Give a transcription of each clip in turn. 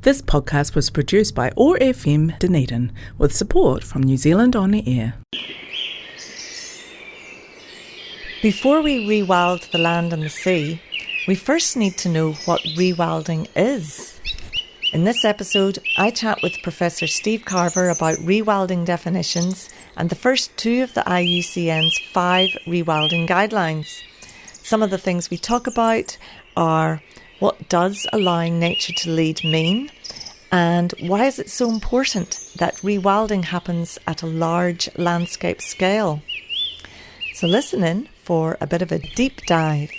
This podcast was produced by OAR FM Dunedin with support from New Zealand On the Air. Before we rewild the land and the sea, we first need to know what rewilding is. In this episode, I chat with Professor Steve Carver about rewilding definitions and the first two of the IUCN's 5 rewilding guidelines. Some of the things we talk about are what does allowing nature to lead mean, and why is it so important that rewilding happens at a large landscape scale. So listen in for a bit of a deep dive.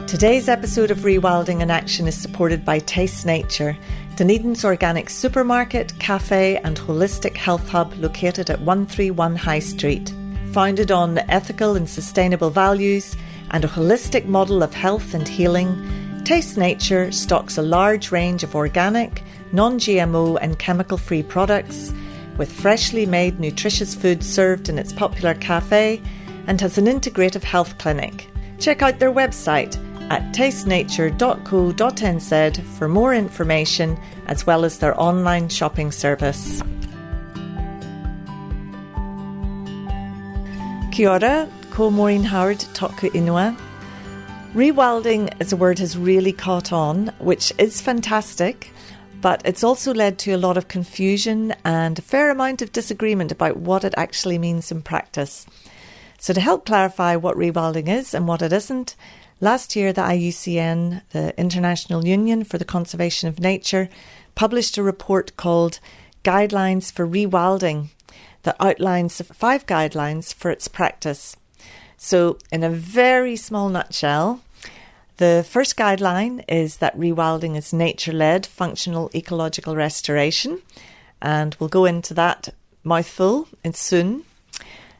Today's episode of Rewilding in Action is supported by Taste Nature, Dunedin's organic supermarket, cafe and holistic health hub located at 131 High Street. Founded on ethical and sustainable values and a holistic model of health and healing, Taste Nature stocks a large range of organic, non-GMO and chemical-free products, with freshly made nutritious food served in its popular cafe, and has an integrative health clinic. Check out their website at tastenature.co.nz for more information, as well as their online shopping service. Kia ora, ko Maureen Howard, tōku ingoa. Rewilding as a word has really caught on, which is fantastic, but it's also led to a lot of confusion and a fair amount of disagreement about what it actually means in practice. So to help clarify what rewilding is and what it isn't, last year the IUCN, the International Union for the Conservation of Nature, published a report called Guidelines for Rewilding that outlines 5 guidelines for its practice. So in a very small nutshell, the first guideline is that rewilding is nature-led functional ecological restoration, and we'll go into that mouthful soon.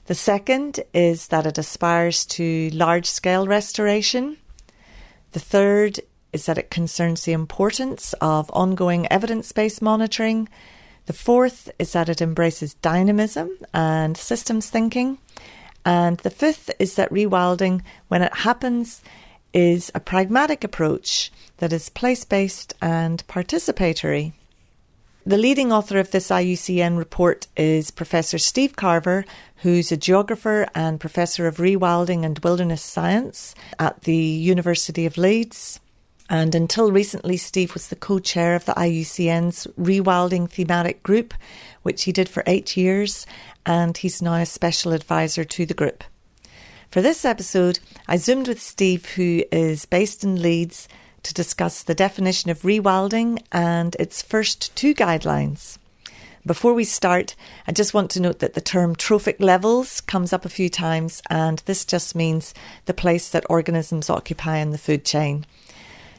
The second is that it aspires to large-scale restoration. The third is that it concerns the importance of ongoing evidence-based monitoring. The fourth is that it embraces dynamism and systems thinking. And the fifth is that rewilding, when it happens, is a pragmatic approach that is place-based and participatory. The leading author of this IUCN report is Professor Steve Carver, who's a geographer and Professor of Rewilding and Wilderness Science at the University of Leeds. And until recently, Steve was the co-chair of the IUCN's Rewilding thematic group, which he did for 8 years, and he's now a special advisor to the group. For this episode, I zoomed with Steve, who is based in Leeds, to discuss the definition of rewilding and its first 2 guidelines. Before we start, I just want to note that the term trophic levels comes up a few times, and this just means the place that organisms occupy in the food chain.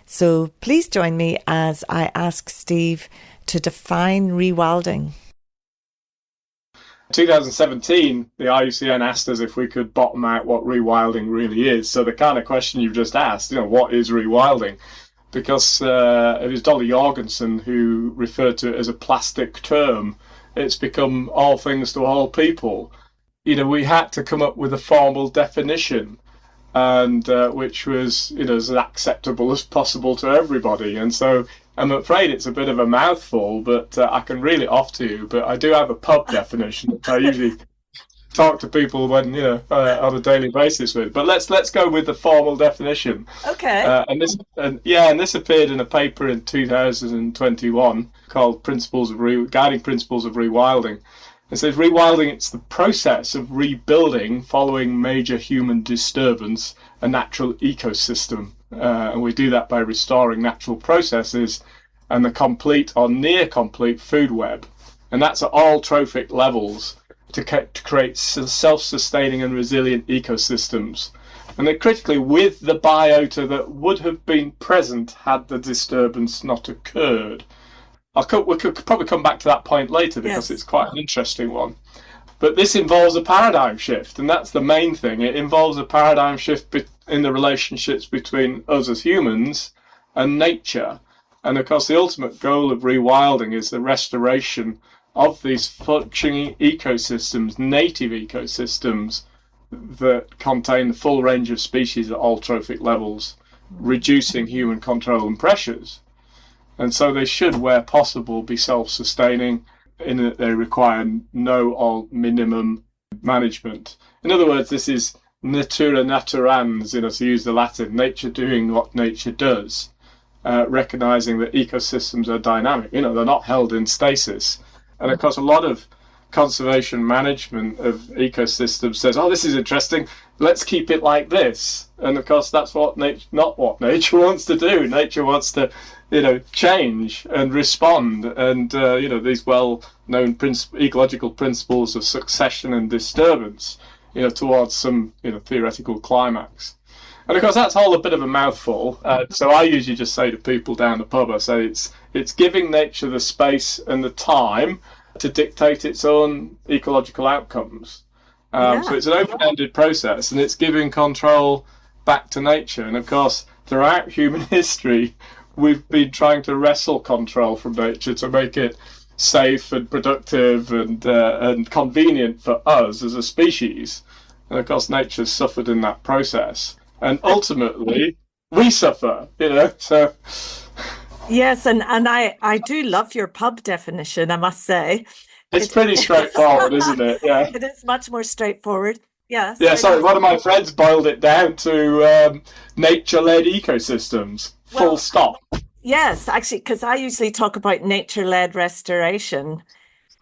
So please join me as I ask Steve to define rewilding. In 2017, the IUCN asked us if we could bottom out what rewilding really is. So the kind of question you've just asked, what is rewilding? Because it was Dolly Jorgensen who referred to it as a plastic term. It's become all things to all people. We had to come up with a formal definition, and which was as acceptable as possible to everybody. And so I'm afraid it's a bit of a mouthful, but I can reel it off to you. But I do have a pub definition that I usually talk to people when on a daily basis with. But let's go with the formal definition. Okay. And this appeared in a paper in 2021 called Guiding Principles of Rewilding. It says rewilding, it's the process of rebuilding following major human disturbance a natural ecosystem. And we do that by restoring natural processes and the complete or near complete food web. And that's at all trophic levels to create self-sustaining and resilient ecosystems. And then critically, with the biota that would have been present had the disturbance not occurred. We could probably come back to that point later because It's quite an interesting one. But this involves a paradigm shift, and that's the main thing. It involves a paradigm shift in the relationships between us as humans and nature. And of course, the ultimate goal of rewilding is the restoration of these functioning ecosystems, native ecosystems, that contain the full range of species at all trophic levels, reducing human control and pressures. And so they should, where possible, be self-sustaining, in that they require no or minimum management. In other words, this is natura naturans, to use the Latin, nature doing what nature does, recognizing that ecosystems are dynamic. They're not held in stasis. And of course, a lot of conservation management of ecosystems says, oh, this is interesting, let's keep it like this. And of course, that's not what nature wants to do. Nature wants to change and respond, and these well-known ecological principles of succession and disturbance, towards some theoretical climax. And of course, that's all a bit of a mouthful. So I usually just say to people down the pub, I say it's giving nature the space and the time to dictate its own ecological outcomes. So it's an open-ended process, and it's giving control back to nature. And of course, throughout human history, we've been trying to wrestle control from nature to make it safe and productive and convenient for us as a species. And of course, nature's suffered in that process. And ultimately, we suffer, so... Yes, and I do love your pub definition, I must say. It's pretty straightforward, isn't it? Yeah. It is much more straightforward. Yes. Yeah, sorry, one of my friends boiled it down to nature-led ecosystems, full stop. Yes, actually, because I usually talk about nature-led restoration.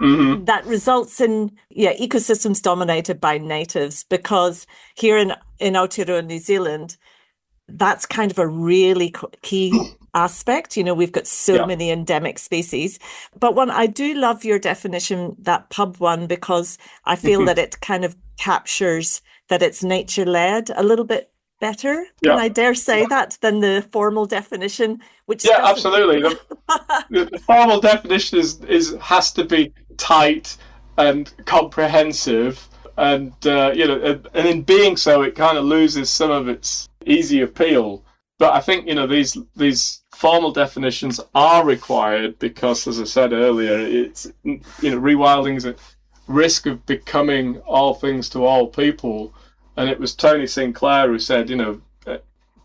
Mm-hmm. That results in ecosystems dominated by natives, because here in Aotearoa, New Zealand, that's kind of a really key aspect. We've got so many endemic species. But I do love your definition, that pub one, because I feel that it kind of captures that it's nature-led a little bit better. Can I dare say that, than the formal definition? Which absolutely. The formal definition has to be tight and comprehensive, and and in being so, it kind of loses some of its easy appeal. But I think these formal definitions are required because, as I said earlier, it's rewilding is at risk of becoming all things to all people. And it was Tony Sinclair who said,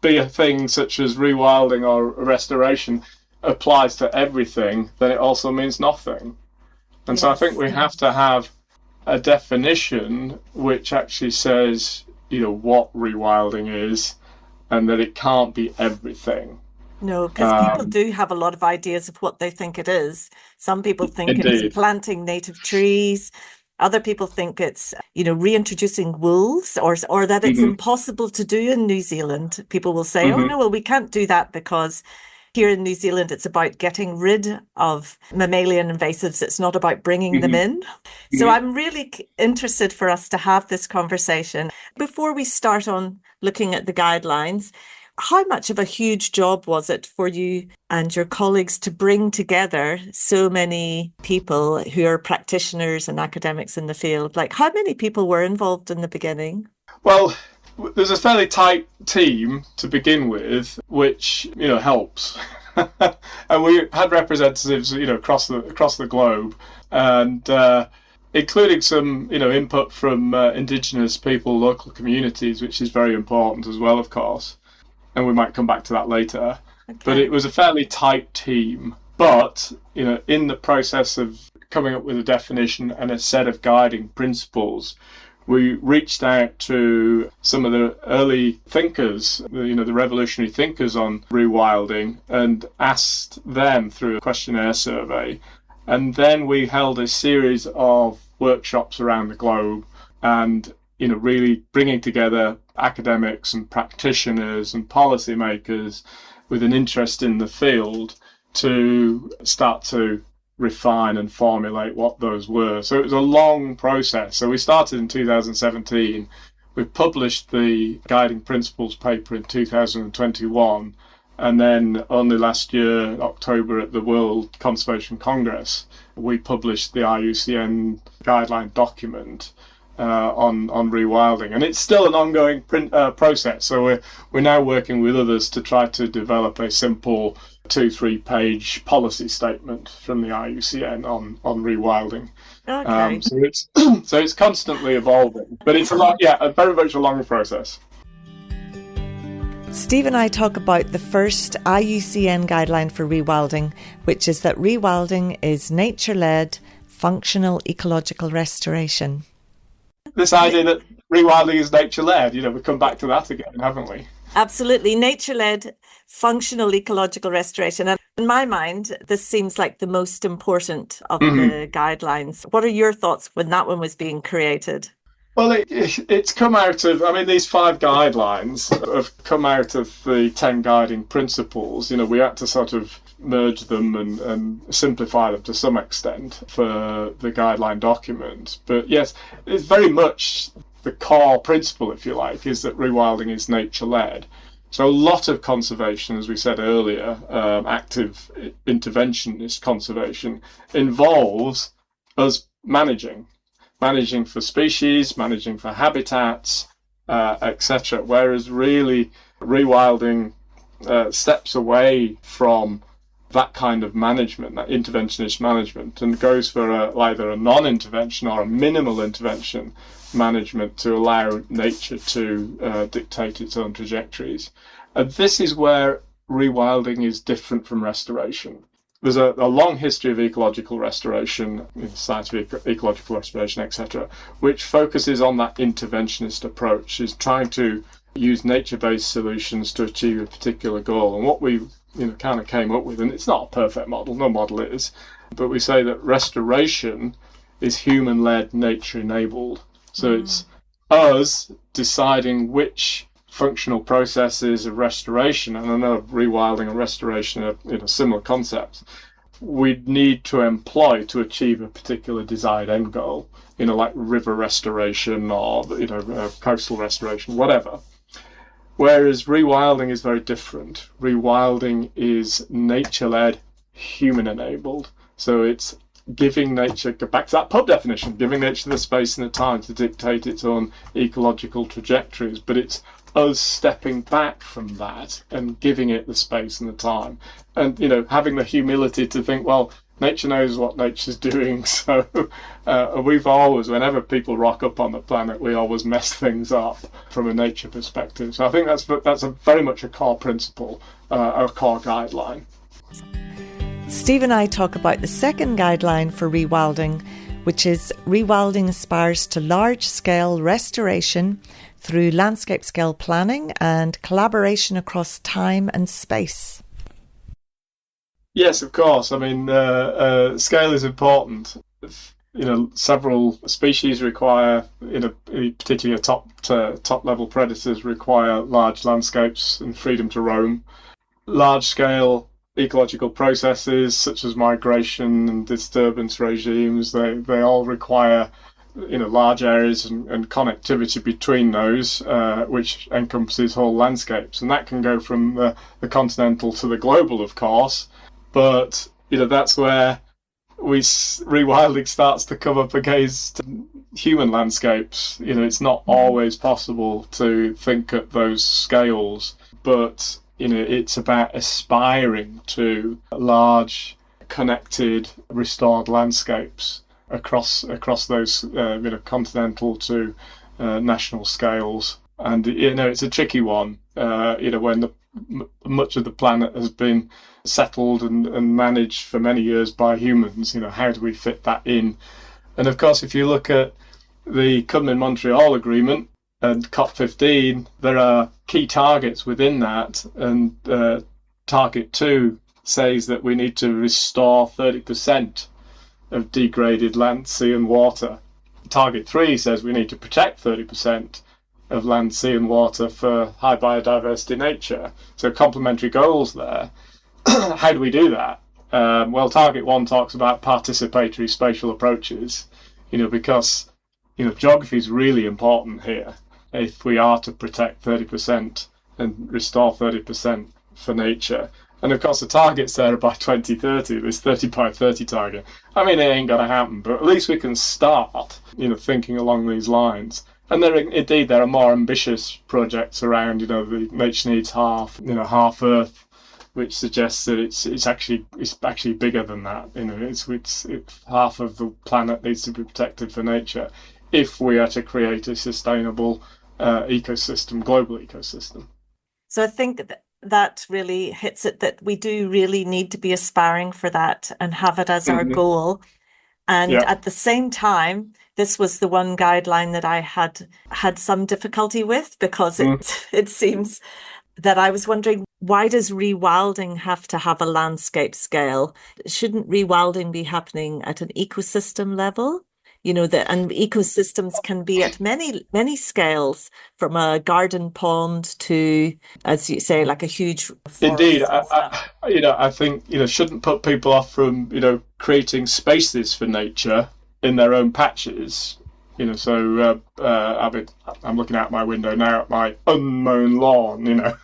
be a thing such as rewilding or restoration applies to everything, then it also means nothing. And so I think we have to have a definition which actually says, what rewilding is, and that it can't be everything. No, because people do have a lot of ideas of what they think it is. Some people think it's planting native trees. Other people think it's, reintroducing wolves, or that it's impossible to do in New Zealand. People will say, oh, no, well, we can't do that because here in New Zealand, it's about getting rid of mammalian invasives. It's not about bringing them in. So I'm really interested for us to have this conversation. Before we start on looking at the guidelines, how much of a huge job was it for you and your colleagues to bring together so many people who are practitioners and academics in the field? Like, how many people were involved in the beginning? Well, there's a fairly tight team to begin with, which, helps. And we had representatives, across the globe, and including some, input from Indigenous people, local communities, which is very important as well, of course. And we might come back to that later. Okay. But it was a fairly tight team. But, in the process of coming up with a definition and a set of guiding principles, we reached out to some of the early thinkers, the revolutionary thinkers on rewilding, and asked them through a questionnaire survey. And then we held a series of workshops around the globe, and really bringing together academics and practitioners and policymakers with an interest in the field to start to refine and formulate what those were. So it was a long process. So we started in 2017. We published the guiding principles paper in 2021. And then only last year, October, at the World Conservation Congress, we published the IUCN guideline document on rewilding, and it's still an ongoing process. So we're now working with others to try to develop a simple 2-3 page policy statement from the IUCN on rewilding. Okay. So it's constantly evolving, but it's very much a long process. Steve and I talk about the first IUCN guideline for rewilding, which is that rewilding is nature-led, functional ecological restoration. This idea that rewilding is nature-led, we've come back to that again, haven't we? Absolutely. Nature-led, functional ecological restoration. And in my mind, this seems like the most important of the guidelines. What are your thoughts when that one was being created? Well, it's come out of, these 5 guidelines have come out of the 10 guiding principles. We had to sort of merge them and simplify them to some extent for the guideline document. But yes, it's very much the core principle, if you like, is that rewilding is nature-led. So a lot of conservation, as we said earlier, active interventionist conservation, involves us managing for species, managing for habitats, etc. Whereas really rewilding steps away from that kind of management, that interventionist management, and goes for either a non-intervention or a minimal intervention management to allow nature to dictate its own trajectories. And this is where rewilding is different from restoration. There's a long history of ecological restoration, scientific ecological restoration, etc., which focuses on that interventionist approach, is trying to use nature-based solutions to achieve a particular goal. And what we kind of came up with, and it's not a perfect model, no model is, but we say that restoration is human-led, nature-enabled. So it's us deciding which functional processes of restoration, and I know rewilding and restoration are similar concepts, we need to employ to achieve a particular desired end goal, like river restoration or coastal restoration, whatever. Whereas rewilding is very different. Rewilding is nature-led, human-enabled. So it's giving nature, go back to that pub definition, giving nature the space and the time to dictate its own ecological trajectories, but it's us stepping back from that and giving it the space and the time, and having the humility to think, well, nature knows what nature's doing. So we've always, whenever people rock up on the planet, we always mess things up from a nature perspective. So I think that's very much a core principle, a core guideline. Steve and I talk about the second guideline for rewilding, which is rewilding aspires to large-scale restoration through landscape-scale planning and collaboration across time and space. Yes, of course. Scale is important. Several species require, particularly top-level predators require large landscapes and freedom to roam. Large-scale ecological processes such as migration and disturbance regimes, they all require large areas and connectivity between those, which encompasses whole landscapes, and that can go from the continental to the global, of course. But that's where rewilding starts to come up against human landscapes. It's not always possible to think at those scales, but it's about aspiring to large, connected, restored landscapes across those continental to national scales. And it's a tricky one. When much of the planet has been settled and managed for many years by humans, how do we fit that in? And of course, if you look at the Kunming-Montreal Agreement and COP15, there are key targets within that, and Target 2 says that we need to restore 30% of degraded land, sea and water. Target 3 says we need to protect 30% of land, sea and water for high biodiversity nature. So complementary goals there. How do we do that? Well, Target 1 talks about participatory spatial approaches, because geography is really important here. If we are to protect 30% and restore 30% for nature. And of course the target's there by 2030, this 30 by 30 target. It ain't going to happen, but at least we can start, thinking along these lines. And there are more ambitious projects around, the Nature Needs Half, Half Earth which suggests that it's actually bigger than that. It's half of the planet needs to be protected for nature if we are to create a sustainable ecosystem, global ecosystem. So I think that really hits it, that we do really need to be aspiring for that and have it as our goal. And at the same time, this was the one guideline that I had some difficulty with, because it seems that I was wondering, why does rewilding have to have a landscape scale? Shouldn't rewilding be happening at an ecosystem level? And ecosystems can be at many scales, from a garden pond to, as you say, like a huge forest. Indeed, I think shouldn't put people off from creating spaces for nature in their own patches. So I'm looking out my window now at my unmown lawn,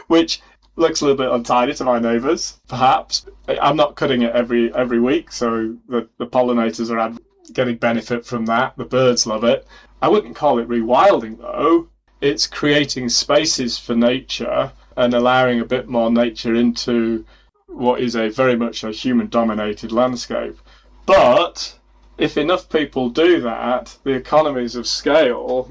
which looks a little bit untidy to my neighbours, perhaps. I'm not cutting it every week, so the pollinators are getting benefit from that. The birds love it. I wouldn't call it rewilding, though. It's creating spaces for nature and allowing a bit more nature into what is very much a human-dominated landscape. But if enough people do that, the economies of scale,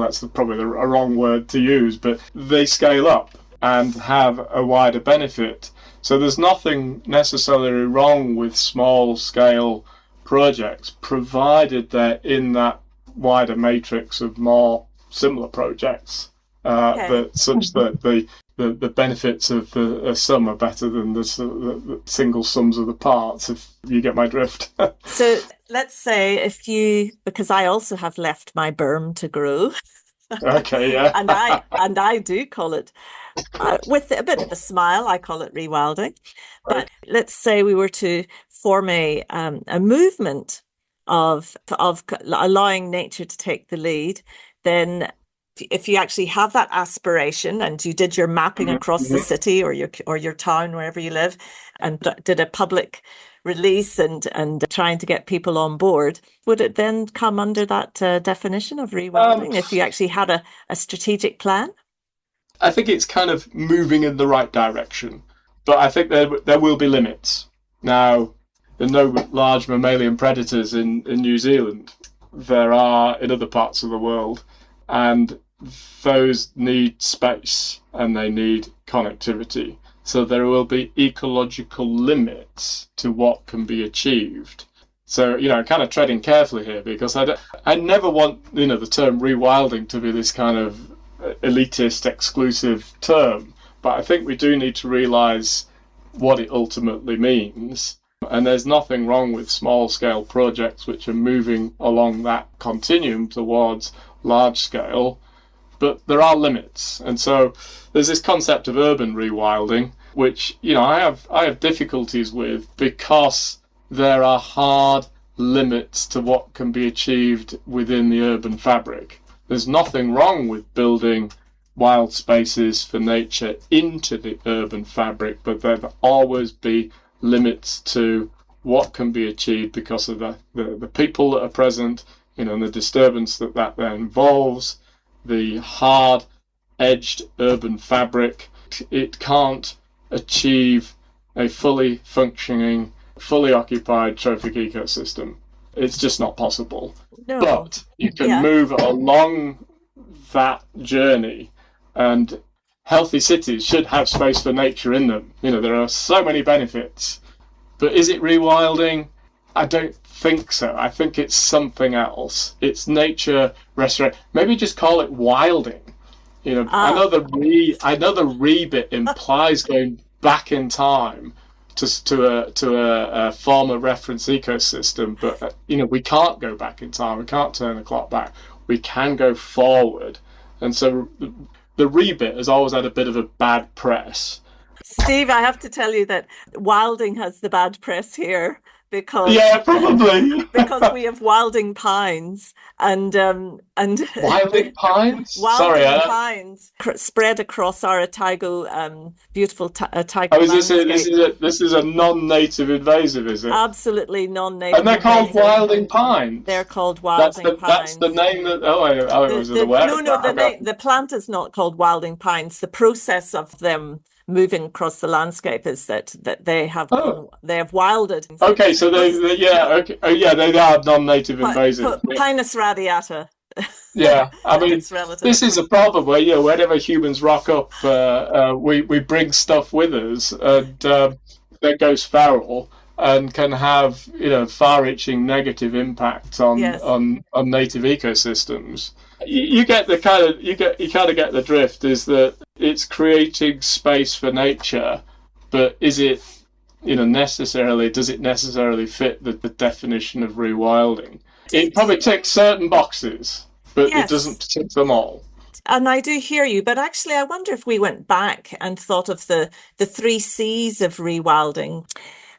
that's probably a wrong word to use, but they scale up and have a wider benefit. So there's nothing necessarily wrong with small-scale projects, provided they're in that wider matrix of more similar projects, such that the benefits of the sum are better than the single sums of the parts, if you get my drift. So let's say because I also have left my berm to grow. Okay, yeah. and I do call it, with a bit of a smile, I call it rewilding. But let's say we were to form a movement of allowing nature to take the lead, then if you actually have that aspiration and you did your mapping across the city or your town, wherever you live, and did a public release and trying to get people on board, would it then come under that definition of rewilding, if you actually had a strategic plan? I think it's kind of moving in the right direction, but I think there will be limits. Now, there are no large mammalian predators in New Zealand. There are in other parts of the world, and those need space and they need connectivity. So there will be ecological limits to what can be achieved. So, kind of treading carefully here, because I never want, the term rewilding to be this kind of elitist, exclusive term. But I think we do need to realise what it ultimately means. And there's nothing wrong with small-scale projects which are moving along that continuum towards large-scale, but there are limits. And so there's this concept of urban rewilding, which I have difficulties with, because there are hard limits to what can be achieved within the urban fabric. There's nothing wrong with building wild spaces for nature into the urban fabric, but there'll always be limits to what can be achieved because of the people that are present, and the disturbance that then involves, the hard-edged urban fabric. It can't achieve a fully functioning, fully occupied trophic ecosystem. It's just not possible. No. But you can move along that journey, and healthy cities should have space for nature in them. There are so many benefits. But is it rewilding? I don't think so. I think it's something else. It's nature restoration. Maybe just call it wilding. I know the re bit implies going back in time to a former reference ecosystem, but we can't go back in time. We can't turn the clock back. We can go forward, and so the re bit has always had a bit of a bad press. Steve, I have to tell you that wilding has the bad press here, because probably because we have wilding pines and wilding pines. Pines spread across our Otago, beautiful Otago. Oh, this is a non-native invasive, is it? Absolutely non-native. And they're called wilding pines. They're called wilding pines. That's the name that. I wasn't aware. No, the plant is not called wilding pines. The process of them moving across the landscape is that they have wilded. Okay, so they are non-native invasive. Pinus radiata. Yeah, I mean, It's relative. this is a problem where, whenever humans rock up, we bring stuff with us, and that goes feral and can have, far-reaching negative impact on native ecosystems. You get the kind of get the drift, is that it's creating space for nature, but is it, does it necessarily fit the definition of rewilding? It probably ticks certain boxes, but it doesn't tick them all. And I do hear you, but actually I wonder if we went back and thought of the 3 C's of rewilding,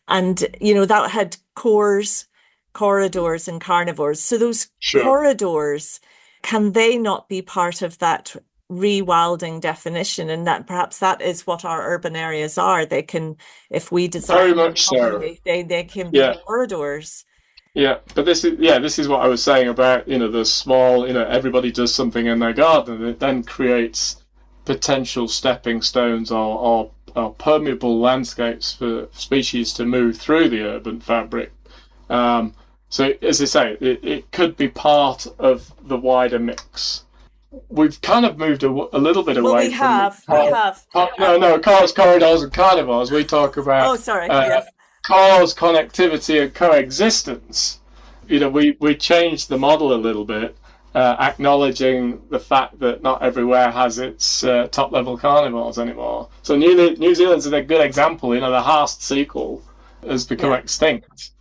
and, that had cores, corridors and carnivores. So those corridors, can they not be part of that rewilding definition? And that perhaps that is what our urban areas are. They can, if we design very much properly, they can be corridors. Yeah, but this is what I was saying about, the small, everybody does something in their garden, and it then creates potential stepping stones or permeable landscapes for species to move through the urban fabric. So, as I say, it could be part of the wider mix. We've kind of moved a little bit away we have. Cars, corridors, and carnivores. We talk about cars, connectivity, and coexistence. We changed the model a little bit, acknowledging the fact that not everywhere has its top-level carnivores anymore. So New Zealand's a good example. The Haast sequel has become extinct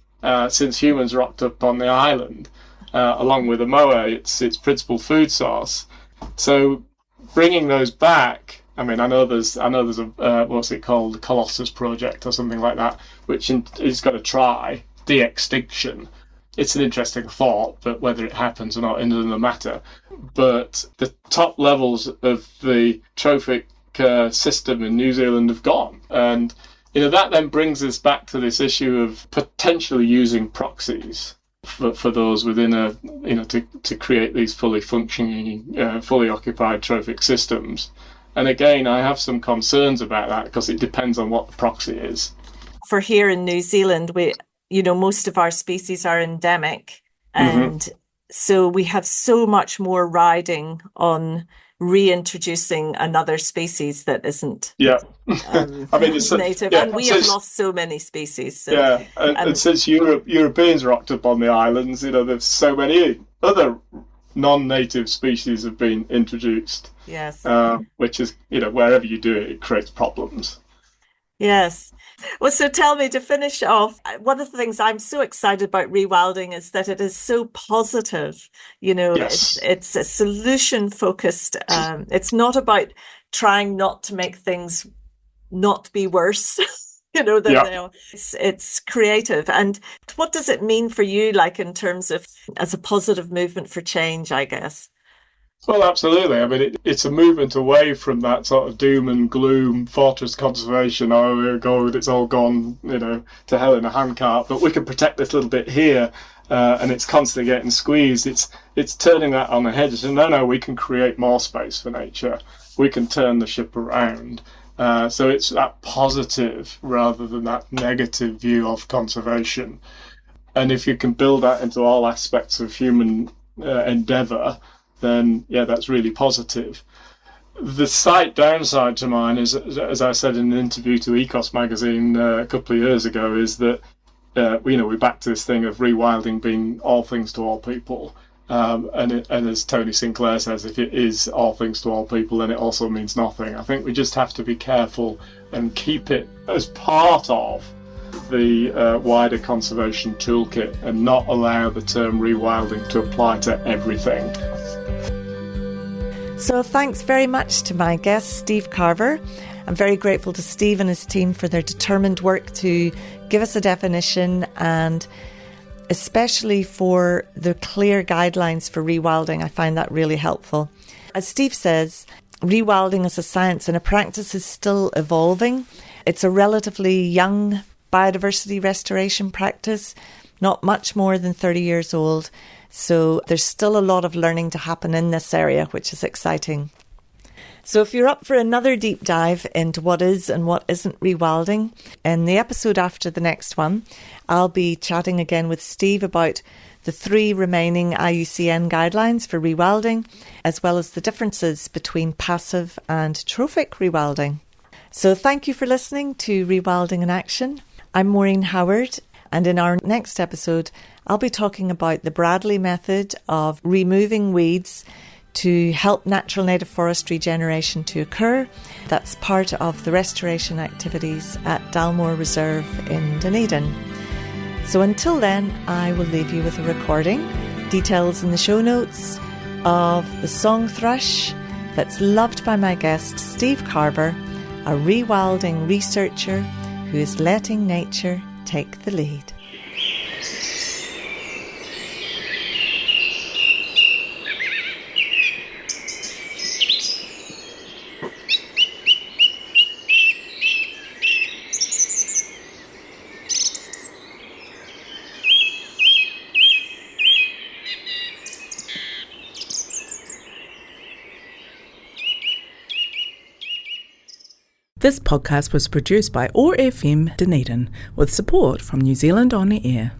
since humans rocked up on the island, along with the moa, its principal food source. So bringing those back, I mean, I know there's a what's it called, the Colossus Project or something like that, which is going to try de-extinction. It's an interesting thought, but whether it happens or not doesn't matter. But the top levels of the trophic system in New Zealand have gone, and that then brings us back to this issue of potentially using proxies for those within to create these fully functioning, fully occupied trophic systems. And again, I have some concerns about that because it depends on what the proxy is. For here in New Zealand, most of our species are endemic, and so we have so much more riding on reintroducing another species that isn't native, and we have lost so many species. So, and since Europeans rocked up on the islands, there's so many other non-native species have been introduced. Yes, which is wherever you do it, it creates problems. Yes. Well, so tell me, to finish off, one of the things I'm so excited about rewilding is that it is so positive. It's a solution focused. It's not about trying not to make things not be worse. It's creative. And what does it mean for you, like in terms of as a positive movement for change, I guess? Well, absolutely. I mean, it's a movement away from that sort of doom and gloom, fortress conservation, it's all gone, to hell in a handcart, but we can protect this little bit here, and it's constantly getting squeezed. It's turning that on the head. So no, we can create more space for nature. We can turn the ship around. So it's that positive rather than that negative view of conservation. And if you can build that into all aspects of human endeavour, then that's really positive. The slight downside to mine is, as I said in an interview to Ecos magazine a couple of years ago, is that we're back to this thing of rewilding being all things to all people, and as Tony Sinclair says, if it is all things to all people, then it also means nothing. I think we just have to be careful and keep it as part of the wider conservation toolkit and not allow the term rewilding to apply to everything. So thanks very much to my guest, Steve Carver. I'm very grateful to Steve and his team for their determined work to give us a definition, and especially for the clear guidelines for rewilding. I find that really helpful. As Steve says, rewilding as a science and a practice is still evolving. It's a relatively young biodiversity restoration practice, not much more than 30 years old. So there's still a lot of learning to happen in this area, which is exciting. So if you're up for another deep dive into what is and what isn't rewilding, in the episode after the next one, I'll be chatting again with Steve about the 3 remaining IUCN guidelines for rewilding, as well as the differences between passive and trophic rewilding. So thank you for listening to Rewilding in Action. I'm Maureen Howard, and in our next episode, I'll be talking about the Bradley method of removing weeds to help natural native forest regeneration to occur. That's part of the restoration activities at Dalmore Reserve in Dunedin. So until then, I will leave you with a recording, details in the show notes, of the song thrush that's loved by my guest Steve Carver, a rewilding researcher who is letting nature take the lead. This podcast was produced by OAR FM Dunedin with support from New Zealand On the Air.